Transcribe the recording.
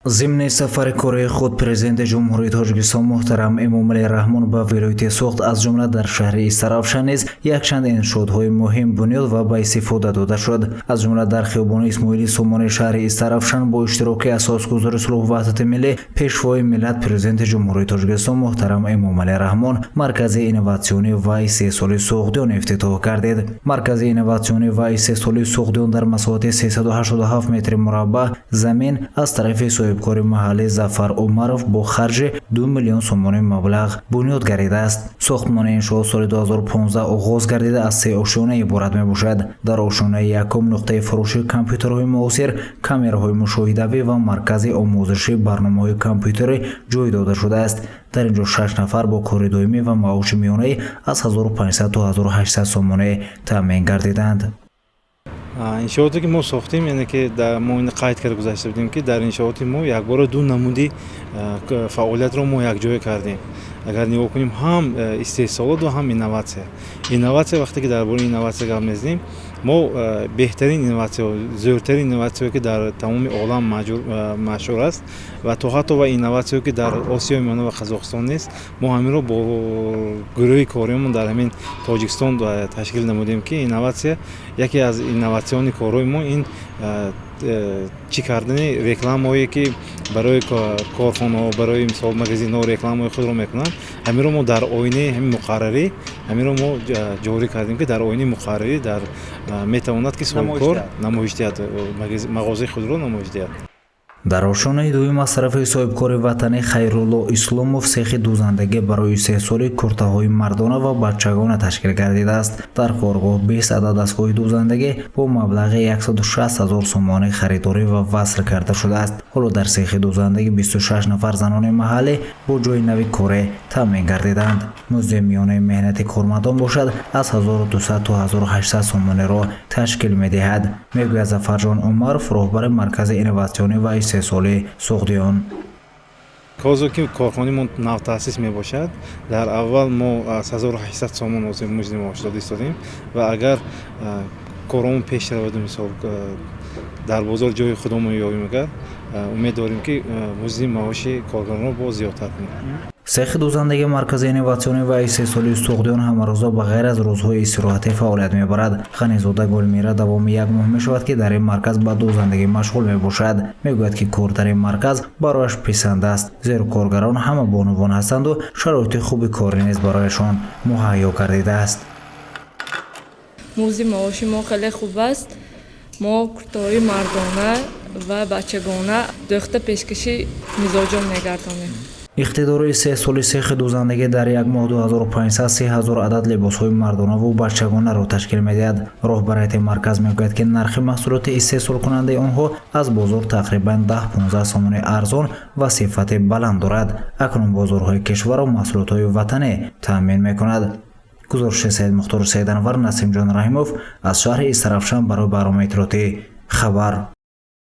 ضمن سفر کره خود پرزیدنت جمهوری تاجیکستان محترم امامعلی رحمان به ولایت سوخت از جمله در شهر استرافشان نیز یکچند انشاءهای مهم بنیاد و به استفاده داده شد. از جمله در خیابان اسماعیلی سومان شهر استرافشان با اشتراک اساسگزار صلح و وحدت ملی پیشوای ملت پرزیدنت جمهوری تاجیکستان محترم امامعلی رحمان مرکز اینوواسیونی و استحصالی سوختیان افتتاح گردید. مرکز اینوواسیونی و استحصالی سوختیان در مساحت 387 متر مربع زمین از طرف صاحبکار محلی ظفر عمرов با خرج 2 میلیون سوم مبلغ بنیاد گردیده است. ساختمان انشاء سال 2015 آغاز گردیده از 3 آشیانه عبارت می باشد. در آشیانه یکم نقطه فروش کامپیوترهای معاصر، کامراهای مشاهده‌ای و مرکز آموزشی برنامه‌های کامپیوتری جای داده شده است. در اینجا 6 نفر با کار دائمی و معاش میانه از 1500 تا 1800 سوم تامین گردیدند. انشاءاتی که ما ساختیم یعنی که در ما این قید کرده گذاشته بودیم که در انشاءات ما یک بار دو نمودی فعالیت رو ما یک جای کردیم. اگر نگاه کنیم هم استحصالات و هم اینوواسیون وقتی که درباره اینوواسیون گپ میزنیم ما بهترین اینوواسیون زیرترین اینوواسیون که در تمام عالم مشهور است و تو حتی و اینوواسیون که در آسیا میانه و قزاقستان نیست ما همین رو با گروه کاریمون در همین تاجیکستان تشکیل نمودیم که اینوواسیون یکی از اینوواسیون کارهای ما این چی کردن رکلامایی که برای کارخانه‌ها برای مثال مغازه‌ها رکلامای خود رو میکنن همین رو ما در آینه همین مقرری همین رو ما جاری کردیم که در آینه مقرری در میتواند که صاحبکار نمایش دهد مغازه خود رو نمایش دهد. در آشیانه دوم مصرف صاحبکار وطنی خیرالله اسلاموف سیخ دوزندگی برای استحصال کرته‌های مردانه و بچگانه تشکیل گردیده است. در کارگاه 20 عدد دستگاه دوزندگی با مبلغ 160,000 سوم خریداری و وصل کرده شده است. حالا در سیخ دوزندگی 26 نفر زنان محلی با جای نوی کاری تامین گردیدند. مزد میانه مهنت کارمندان باشد از 1200 تا 1800 سوم را تشکیل می‌دهد. میگوید ظفرجان عمرов راهبر مرکز اینوواسیونی و استحصالی سوختیان. کازو که کارخانه ما نو تأسیس می باشد در اول ما از 1800 سوم مزد معاش دادیم و اگر کارمون پیش رود مثال در بازار جای خودمون یابیم اگر امید داریم که مزد معاش کارگران رو با زیادتر کنیم. سیخ دوزندگی مرکز اینوواسیونی و استحصالی سوختیان همه به غیر از روزهای استراحتی فعالیت میبرد. غنیزاده گلمیرا دوام یک ماه میشود که در این مرکز به دوزندگی مشغول میباشد. میگوید که کار در این مرکز برایش پسند است زیرا کارگران همه بانوان هستند و شرایط خوب کاری نیز برایشان مهیا گردیده است. موزی معاش ما خیلی خوب است. ما کرتهای مردانه و بچگانه دختر پیشکشی مزاجم میگردانیم. اقتدار استحصال سیخ دوزندگی در یک ماه 2500 3000 عدد لباس‌های مردانه و بچگانه را تشکیل می‌دهد. راهبر مرکز میگوید که نرخ محصولات استحصال کننده آنها از بازار تقریباً 10-15 سوم ارزان و صفت بلند دارد. اکنون بازارهای کشور و محصولات‌های وطنی تامین می‌کند. گزارش سید مختار سید انور، نسیم جان رحیموف از شهر استرافشان برای برنامه اطلاعاتی خبر.